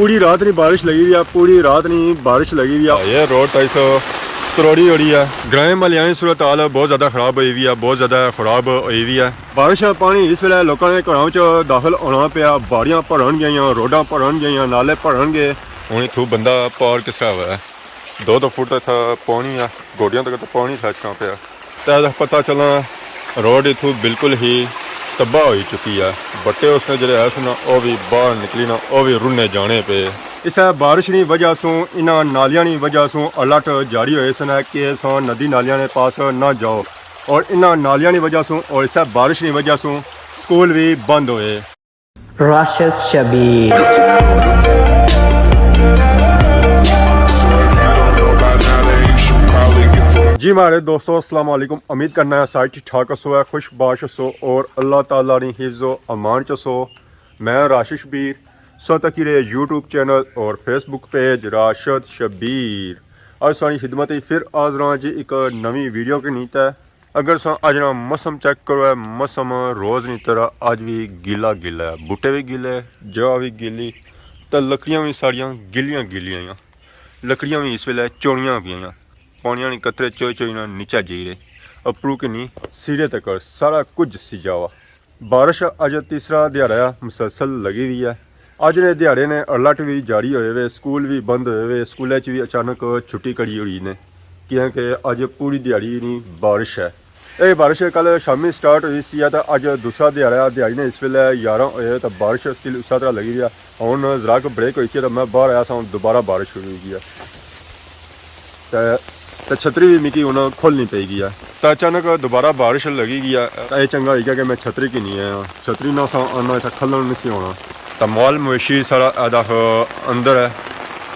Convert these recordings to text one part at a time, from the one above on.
पूरी रात नहीं बारिश लगी हुई है, पूरी रात नहीं बारिश लगी हुई है। ये रोड 250 तरोड़ी हो रही है। ग्राम मलियानी सूरत हाल बहुत ज़्यादा खराब हुई हुई है, बहुत ज़्यादा खराब हुई हुई है। बारिश का पानी इस वेले लोगों ने घरों च दाखिल होना पाया, बाड़ियां भरन गई, रोडां भरन गई, नाले भरन गए। हूँ इतों बंदा पार किस तरह हुआ है, 2-2 फुट इतना पानी है, गोडियां तक तो पानी खचना पाया। तो पता चलना रोड इतों बिल्कुल ही तबाह हो चुकी है। बट्टे उसने जो है सुना वह भी बाहर निकली ना, वह भी रुने जाने पे। इस बारिश की वजह से इन्होंने नालियां की वजह से अलर्ट जारी हुए सन कि नदी नालियां के पास ना जाओ, और इन नालियां की वजह से और इस बारिश की वजह से स्कूल भी बंद हुए। राशिद शबीर जी हमारे दोस्तों अस्सलाम वालेकुम, उम्मीद करना है सारी ठीक ठाक सो है, खुश बाश सो और अल्लाह ताला नी हिफ्ज़ो अमान च सो। मैं राशिद शबीर सो तकीरे यूट्यूब चैनल और फेसबुक पेज राशिद शबीर अज सारी खिदमत फिर हाज़र हाँ जी एक नवी वीडियो के नीत है। अगर अज ना मौसम चेक करो है, मौसम रोज़ नी तरह अज भी गीला गीला है, बूटे भी गीले, जगह भी गीली, तो लकड़ियाँ भी सारियाँ गिलियाँ गिलियाँ, लकड़ियाँ भी इस वेले चौड़ियाँ पियाँ, पानिया नहीं कतरे चोई चोई ना नीचा जी रहे, अपरू के नहीं सिरे तक सारा कुछ सिजा हुआ। बारिश अज तीसरा दिहाड़ा मुसलसल लगी हुई है। अज ने दिहाड़े ने अलर्ट भी जारी होए हुए, स्कूल भी बंद होए हुए, स्कूल भी अचानक छुट्टी करी हुई ने क्योंकि अज पूरी दिहाड़ी नहीं बारिश है। ये बारिश कल शामी स्टार्ट हुई सी, तो अज दूसरा दिहाड़ा, दिहाड़ी ने इस वेले 11 होए तो बारिश स्टिल उस तरह लगी हुई है। हूँ जराक ब्रेक हुई सी तो मैं बाहर आया सा, दोबारा बारिश शुरू हुई है तो छतरी भी मिकी हूँ खोलनी पेगी है। तो अचानक दोबारा बारिश लगी गई है। ये चंगा हो गया कि मैं छतरी की नहीं है, छतरी ना आना इतना खलन नहीं सी होना। तो माल मवेशी सारा एदा अंदर है,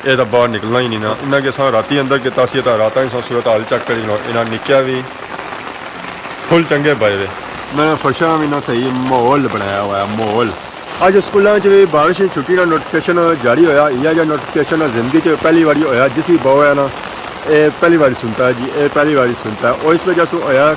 ये तो बाहर निकलना ही नहीं ना। इन्हें कि राती अंदर किया सी तो रात ही सूरत हाल चेक करी लो, इन्हें नीचे भी फुल चंगे पाए हुए, मैंने फर्शा भी ना सही माहौल बनाया हुआ है। माहौल अज स्कूलों भी बारिश की छुट्टी का नोटिफिकेशन जारी होया, यह नोटिफिकेशन जिंदगी पहली बार होया, जिस भी बहु है ना ये पहली बार सुनता है जी, ये पहली बार सुनता है। और इस वजह से होया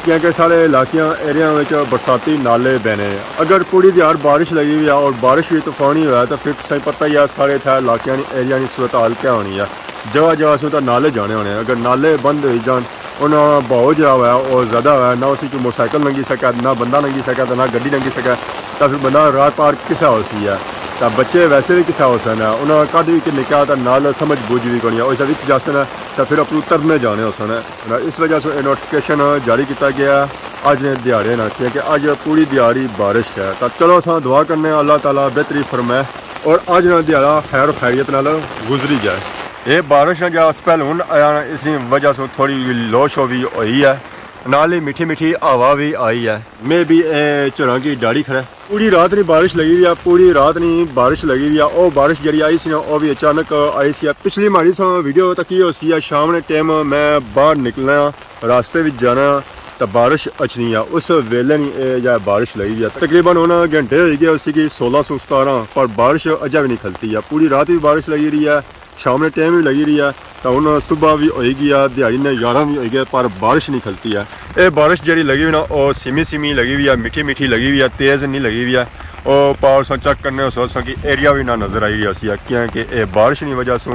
क्योंकि सारे इलाकियां एरिया में बरसाती नाले बहने। अगर पूरी दिहाड़ बारिश लगी हुई है और बारिश भी तूफानी हुआ तो फिर सही पता ही है सारे इतना इलाकियां एरिया की सूरत हाल क्या होनी है। जगह जगह से तो नाले जाने होने, अगर नाले बंद हो जान, उन्हें बहाव जरा हुआ और ज़्यादा हुआ ना, उसी मोटरसाइकिल लंघी सके, ना बंदा लंघी सके, तो ना गड्डी लंघी सके, तो फिर बंदा रात पार किसा हो सी है। तो बच्चे वैसे भी किसा हो सन है, उन्हें कद भी कि निका तो नाल समझ बूझ भी कोनी, और विच जासन है तो फिर अपने तरने जाने हो सन है। इस वजह से नोटिफिकेशन जारी किया गया अज ने दिहाड़े ना, क्योंकि अज पूरी दिहाड़ी बारिश है। तो चलो अस दुआ करने अल्लाह ताला बेहतरी फरमाए और अज ना दिहाड़ा खैर खैरियत नाल गुजरी जाए। ये बारिश जो स्पैल हूँ आया, इसकी वजह से थोड़ी लो शो भी हुई है, नाल ही मीठी मीठी हवा भी आई है। मैं भी झरा की डाड़ी खड़ा, पूरी रात नहीं बारिश लगी हुई है, पूरी रात नहीं बारिश लगी हुई है। और बारिश जी आई सी ना वह भी अचानक आई सी। पिछली माड़ी सा वीडियो तक ही सी है, शाम ने टाइम मैं बाहर निकलना रास्ते में जाना तो बारिश अचनी है, उस वेले नहीं बारिश लगी हुई है। तकरीबन उन्होंने घंटे हो गए उसी 16-17 पर बारिश अजा भी नहीं खलती है। पूरी रात भी बारिश लगी रही है, शाम ने टाइम भी लगी रही है, तो हूँ सुबह भी होगी है, दिहाड़ी ने 11 भी होगी, पर बारिश नहीं खलती है। ये बारिश जी लगी हुई ना वो सिमी सिमी लगी हुई है, मीठी मीठी लगी हुई है, तेज़ नहीं लगी हुई है। और पावर से चेक करने सोच कि एरिया भी ना नज़र आई रही है, क्योंकि ये बारिश की वजह से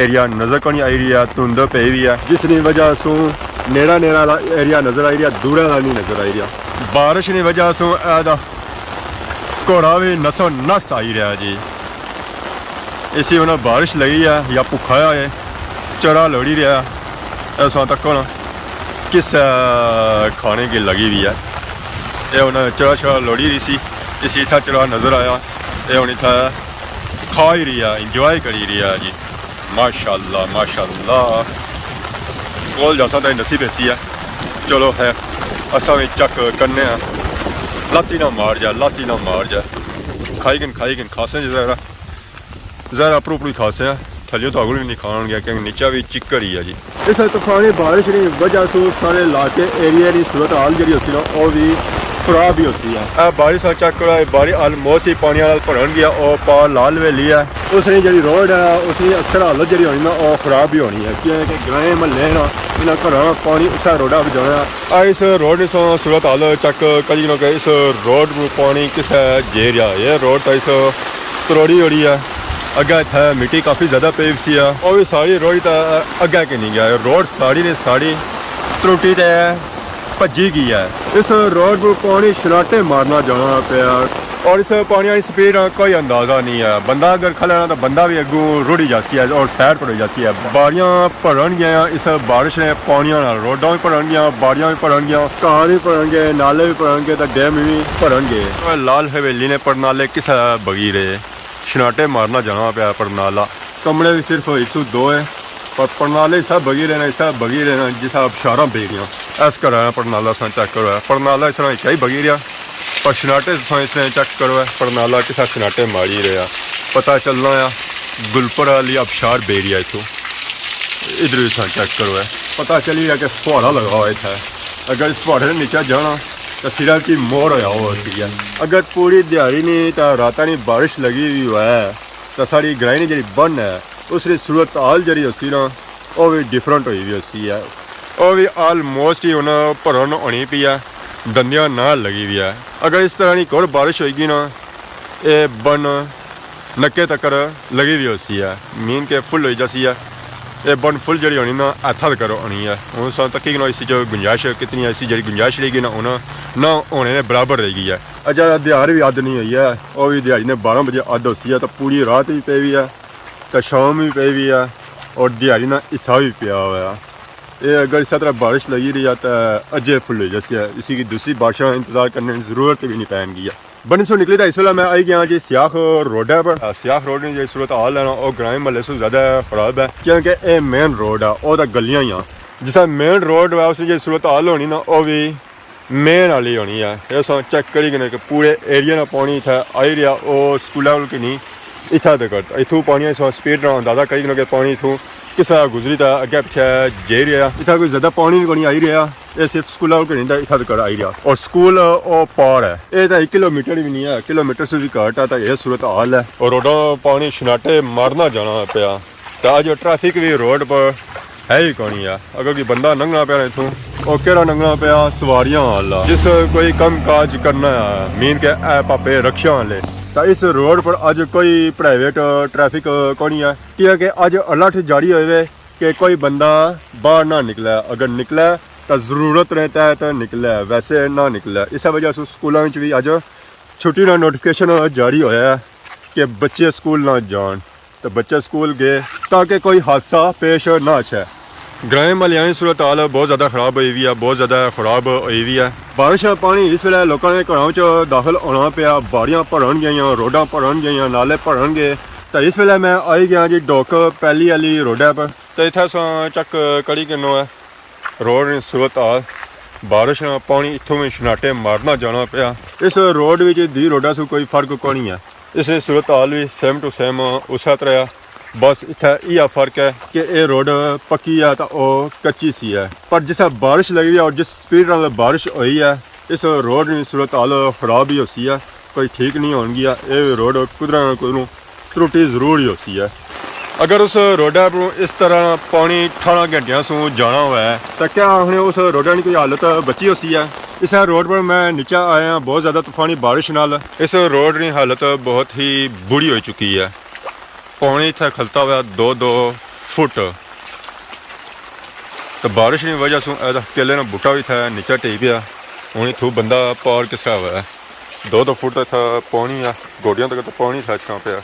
एरिया नज़र को नहीं आई रही है, धुंध पई हुई है, जिसकी वजह से नेड़ा नेड़ा एरिया नज़र आई रही है, दूरा नहीं नज़र आई रहा। बारिश की वजह से घोड़ा भी नसो नस आई रहा जी। इसी उन्हें बारिश लगी है या भुखा है, चरा लोड़ी रहा ऐसा तक ना किस खाने की लगी हुई है। ये उन्हें चरा शरा लोड़ी रही सी, इसी इतना चरा नज़र आया, ये हूँ इतना खा ही रही है, इंजॉय करी रही है जी। माशाल्लाह माशाल्लाह, कोल जैसा तो नसीब ऐसी है। चलो है असा भी चक करने, लाती ना मार जाए, लाती ना मार जाए, खाई गन खासे ज़रा अपरू अपनी खासे हैं, थलियों तो अगल भी नहीं खान गया क्योंकि नीचा भी चिक्कर ही है जी। इस तूफानी बारिश की वजह से सारे इलाके एरिया की सूरत हाल जी होती ना वह भी खराब ही होती है। बारिश चेक करो, बारिश ऑलमोस्ट ही पानी भरन गया और पार लाल वेली है, उसकी जी रोड है उसकी अक्सर हालत जी होनी ना वह खराब भी होनी है, क्योंकि ग्रां महल्ले ना इन्हें घर पानी उस रोडा पर जाना। इस रोड सूरत हाल चेक करी ना कि इस रोड में पानी किस जे रहा, ये रोड 250 तरोड़ी हो रही है, ਅੱਗੇ ਇੱਥੇ ਮਿੱਟੀ ਕਾਫੀ ਜ਼ਿਆਦਾ ਪਈ ਸੀ ਆ ਉਹ ਵੀ ਸਾਰੀ ਰੋੜੀ ਤਾਂ ਅੱਗੇ ਕਿ ਨਹੀਂ ਗਿਆ ਰੋਡ ਸਾੜੀ ਨੇ ਸਾੜੀ ਤਰੁੱਟੀ ਤੇ ਭੱਜੀ ਗਈ ਹੈ ਇਸ रोड पर पानी छलाटे मारना जाना पिया और इस पानी की स्पीड का कोई अंदाजा नहीं है बंदा अगर खड़ा तो बंदा भी अगू रुड़ी जाती है और सैर पर जाती है बारियां भरन गया इस बारिश ने पानियों रोडा भी भरन गया बारियां भी भरन गया घाह भी भरन गए नाले भी भरन गए तो डैम भी भरन गए लाल हवेली ने परनाले किस बगी रहे छलाटे मारना जाना पाया परनाला कमरे भी सिर्फ 102 है पर परनाले सब बगी रहे सब बगी रहे जिस अबशारा बे गया ऐस कर परनाला चेक करो परनाला इस तरह क्या ही बगी रहा पर छनाटे इसने चेक करो परनाला किसा छनाटे मारी रहा पता चलना है गुलपुर वाली अबशार बेरिया इतों इधर भी चेक करो पता चली रहा कि फुहारा लगा हुआ इतना अगर इस फुहारे के नीचे जाना तो सिरा की मोर होया होती है अगर पूरी दिहाड़ी नहीं तो रात नहीं बारिश लगी हुई है तो साड़ी ग्राइंड जी बन है उसकी सूरत हाल जी उसी ना वो भी डिफरेंट हुई हुई उसी है वो भी आलमोस्ट ही उन्हें भरन होनी पी है दंदियां ना लगी हुई है अगर इस तरह की और बारिश होगी ना ये बन नक्के तक लगी हुई होती है मीन के फुल हो जाती है ये बन फुल जी होनी ना ऐथा तक होनी है हूँ सा तक इसी जो गुंजाइश कितनी ऐसी जी गुंजाइश रहेगी ना उन्हें ना होने ने बराबर रहेगी है अजा दिहाड़ी भी अद नहीं हुई है वो भी दिहाड़ी ने 12 बजे अद होती है तो पूरी रात भी पे हुई है तो शाम भी पे हुई है और दिहाड़ी ना हिस्सा भी पिया हुआ है ये अगर इस तरह बारिश लगी रही है तो अजय फुल हो जैसे है इसी की दूसरी बारिश इंतजार करने की ज़रूरत भी नहीं पैनगी है बनी सो निकली था इस वेला मैं आई गया जी सियाख रोड है पर सियाख रोड की सूरत हाल है ना वो ग्राम महल से ज़्यादा खराब है क्योंकि ये मेन रोड है वो तो गलियां ही हैं जिस मेन रोड है उसकी सूरत हाल होनी ना वो भी मेन वाली होनी है ये सब चेक करी कि पूरे एरिया ना पानी इतना आई रहा वो स्कूल की नहीं इतना तक इतों पानी स्पीड ना अंदाजा कई कि पानी इतों किस गुजरी था अगे पिछे जे रहा इतना कोई ज़्यादा पानी भी कोई आई रहा ये सिर्फ स्कूल के नहीं इतना तक आई रहा और स्कूल वो पार है ये तो 1 किलोमीटर भी नहीं है किलोमीटर से भी घट है तो यह सूरत हाल है और रोडों पानी छनाटे मारना जाना पाया तो अज ट्रैफिक भी रोड पर है ही कौन है अगर कोई बंदा लंघना पाया इतों और केड़ा लंघना पाया सवारियां वाला जिस कोई कम काज करना है मीन के पापे रक्षा वाले तो इस रोड पर अज कोई प्राइवेट ट्रैफिक कोनी है क्योंकि अज अलर्ट जारी हुए कि कोई बंदा बाहर ना निकले अगर निकले तो जरूरत रहता है तो निकले वैसे ना निकले इस वजह से स्कूलों भी अज छुट्टी का नोटिफिकेशन जारी होया है कि बच्चे स्कूल ना जान तो बच्चे स्कूल गए ताकि कोई हादसा पेश ना आए ग्राम वालियां की सूरत हाल बहुत ज़्यादा खराब हुई हुई है बहुत ज़्यादा खराब हुई हुई है बारिश का पानी इस वेले लोगों ने घरों च दाखिल होना पाया बारियां भरन गई रोडां भरन गई नाले भरन गए तो इस वेले मैं आई गया जी डोक पहली वाली रोडा पर तो इतना चक कड़ी किन्नो है रोड सूरत हाल बारिश का पानी इतों भी छनाटे मारना जाना पाया इस रोड में दी रोडा से कोई फर्क को नहीं है इस सूरत हाल भी सेम टू सेम उस तरह बस इतना यह फर्क है कि ये रोड पक्की है तो वो कच्ची सी है पर जिस बारिश लगी है और जिस स्पीड नाल बारिश हुई है इस रोड की सूरत हाल खराब ही होती है कोई ठीक नहीं होगी ये रोड कुदरा ना कुदरों त्रुटि जरूर ही होती है अगर उस रोडा पर इस तरह पानी 18 घंटिया सो जाना हुआ है तो क्या हमने उस रोडा की कोई हालत बची होती है इस रोड पर मैं नीचे आया बहुत ज़्यादा तूफानी बारिश नाल इस रोड की हालत बहुत ही बुरी हो चुकी है पानी इतना खलता हुआ 2-2 फुट तो बारिश की वजह से केले ना बूटा भी था नीचा टेक गया हूँ इतों बंदा पार किस तरह हुआ है 2-2 फुट था पानी है गोडियों तक तो पानी था अच्छा पाया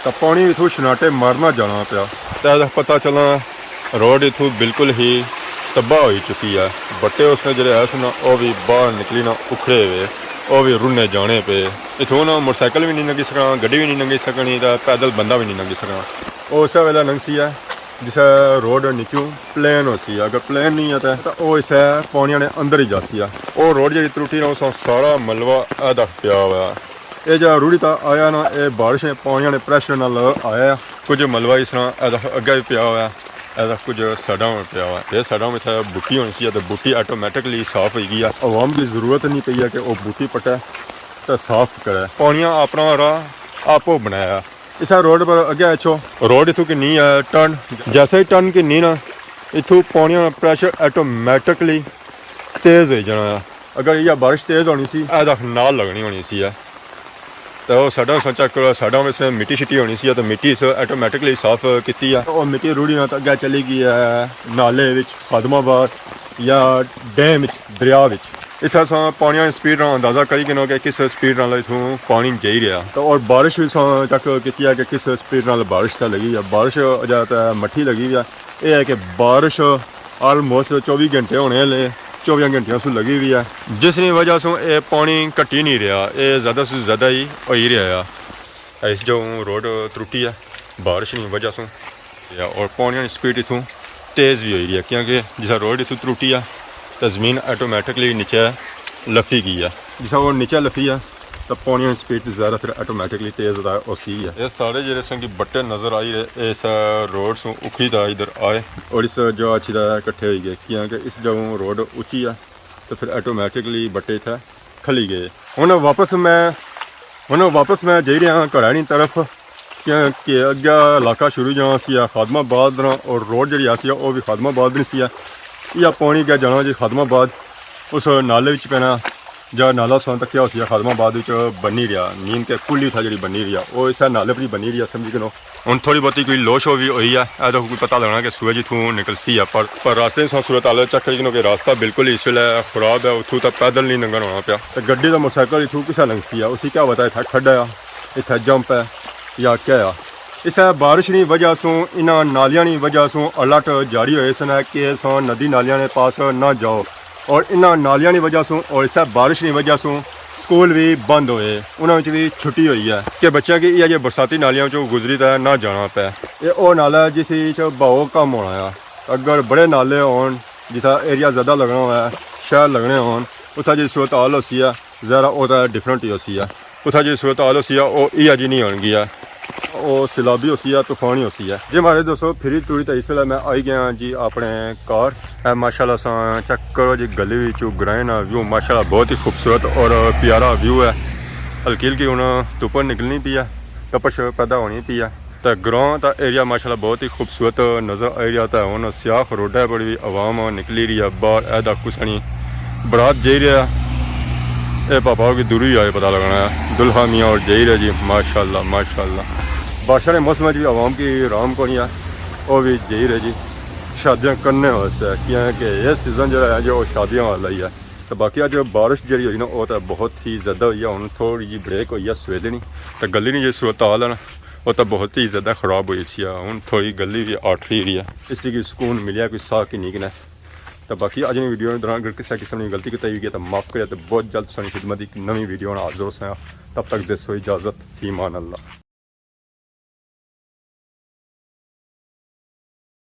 तो पानी इतों छनाटे मारना जाना पाया तो पता चला रोड इतों बिल्कुल ही तबाह हो चुकी है बट्टे उसने जो है सुना वो भी बाहर निकली ना उखड़े हुए वो भी रुने जाने पे इतों ना मोटरसाइकिल भी नहीं लंघी सकना गड्डी भी नहीं लंघी सकनी तो पैदल बंदा भी नहीं लंघी सकना वो उस वेला लंघसी है जिस रोड नीचों प्लेन होती है अगर प्लेन नहीं है तो वो इस पानी ने अंदर ही जाती है वो रोड जी त्रुटि ना उस सारा मलबा अदा पिया हुआ ये जो रूढ़ी तो आया ना ये बारिश ने पानी ने प्रेशर नाल आया कुछ मलबा इस तरह अगे भी पिया हुआ ऐसा कुछ सड़ा में पिया हुआ ये सड़ा में इतना बूटी होनी चाहिए तो बूटी ऑटोमैटिकली साफ हो गई है आवाम की जरूरत नहीं पई है कि वो बूटी पटे तो साफ करे पानिया अपना राह आपो बनाया इस रोड पर अगे अच्छो रोड इतों की नी है टर्न जैसे ही टर्न की नी ना इतों पानी का प्रेशर ऑटोमैटिकली तेज़ हो जाना है अगर यह बारिश तेज़ होनी सी ऐसा नाल लगनी होनी सी है तो वो साढ़ा चेक करो साढ़ा में से मिट्टी शिट्टी होनी सी तो मिट्टी से ऑटोमैटिकली साफ की और मिट्टी रूढ़ी ना अगे चली गई है नाले विच खादमाबाद या डैम विच दरिया विच इतना अस पानी की स्पीड का अंदाजा करी गिनो कि किस स्पीड नाल इथों पानी जाई रहा तो और बारिश भी चेक की है कि किस स्पीड नाल बारिश तो लगी है बारिश ज़्यादा मट्ठी लगी हुई है यह है कि बारिश आलमोस्ट 24 घंटे होने वाले 24 घंटिया से लगी हुई है जिसकी वजह से ये पानी घटी नहीं रहा ये ज़्यादा से ज़्यादा ही हो ही रहा है इस जो रोड त्रुटी है बारिश की वजह से और पानी की स्पीड इतों तेज़ भी हो रही है क्योंकि जिस रोड इतों त्रुटी है तो ज़मीन ऑटोमैटिकली नीचे लफी गई है जिस वो नीचे लफी है तो पानी की स्पीड ज़्यादा फिर ऑटोमैटिकली तेज़ होती है ये सारे जो संग बट्टे नज़र आई रहे इस रोड से उखी था इधर आए और इस जो अच्छी तरह इकट्ठे हो गए क्योंकि इस जगह रोड ऊँची है तो फिर ऑटोमैटिकली बट्टे इतना खली गए हूँ वापस मैं जा रहा घरानी तरफ क्योंकि अगे इलाका शुरू जाना सी खादमाबाद और रोड जी सी वो भी खादमाबाद नहीं सी या पानी क्या जाना जी खादमाबाद उस नाले पैना जहाँ नाला सोन तक क्या हो खादमाबाद बनी रहा नींद के पुली था जी बनी रही वो इस नाले पर ही बनी रही समझी गिनो हूँ थोड़ी बहुती कोई लो शो भी हुई है तो कोई पता लगना कि सूरज इतों निकल सी है पर रास्ते सूरत हाल चेक करी गिनो कि रास्ता बिल्कुल इस वे खराब है उतों तो पैदल नहीं लंघन होना पाया तो गड्डी का मोटरसाइकिल इतों किसा लंघती है उसी क्या पता इतना खड्डा है इतना जंप है या क्या है इस बारिश की वजह से इन्हों नालियां की वजह से अलर्ट जारी हुए सन कि नदी नालियां के पास ना जाओ और इन्हों नालियां की वजह से और इस बारिश की वजह से स्कूल भी बंद होए उन्होंने भी छुट्टी हुई है कि बच्चों की यह बरसाती नालियां चो गुजरी तो ना जाना पै ये वो नाला है जिस भाव कम होना है अगर बड़े नाले हो जिथा एरिया ज़्यादा लगना है शहर लगने हो उत्थे जी सूरत हाल होती है ज़रा वो डिफरेंट ही होती है उत्थे जी सूरत हाल होती है वो इह जी नहीं होगी है वो सैलाबी होती है तूफानी होती है जी हमारे दोस्तों फिरी तुरी तो इस वे मैं आई गया जी अपने कार माशाल्लाह सा चेक करो जी गली ग्राइन व्यू माशाल्लाह बहुत ही खूबसूरत और प्यारा व्यू है हल्की हल्की हूँ धुप्प निकलनी पी है तपश पैदा होनी पी है तो ग्रां का एरिया माशाल्लाह बहुत ही खूबसूरत नज़र आ रहा था हूँ सियाह रोडा पर भी आवाम निकली रही है बाहर ऐदा कुछ नहीं बरात जा रहा ये पापा की दूरी आए पता लगना है दुल्हा मियाँ और जही रहे जी माशाल्लाह माशाल्लाह बारिश के मौसम में आवाम की आराम को नहीं है वो भी जही रहे जी शादियाँ करने वास्ते क्योंकि ये सीज़न जो है जो शादियों वाला ही है तो बाकी अज बारिश जी हुई ना वो तो बहुत ही ज़्यादा हुई है हूँ थोड़ी जी ब्रेक हुई है सवेरे नहीं तो गली नहीं जो सूरत हाल है ना वो तो बहुत ही ज़्यादा ख़राब हुई सी हूँ थोड़ी गली भी आठ रही है इसी की सुकून मिलिया कोई साह की नहीं कि तो बाकी अज वीडियो के दौरान अगर किसी किस्म की गलती की हुई तो माफ़ करें तो बहुत जल्द सारी खिदमत एक नवी वीडियो हाजिर हो तब तक दसो इजाज़त ईमान अल्लाह।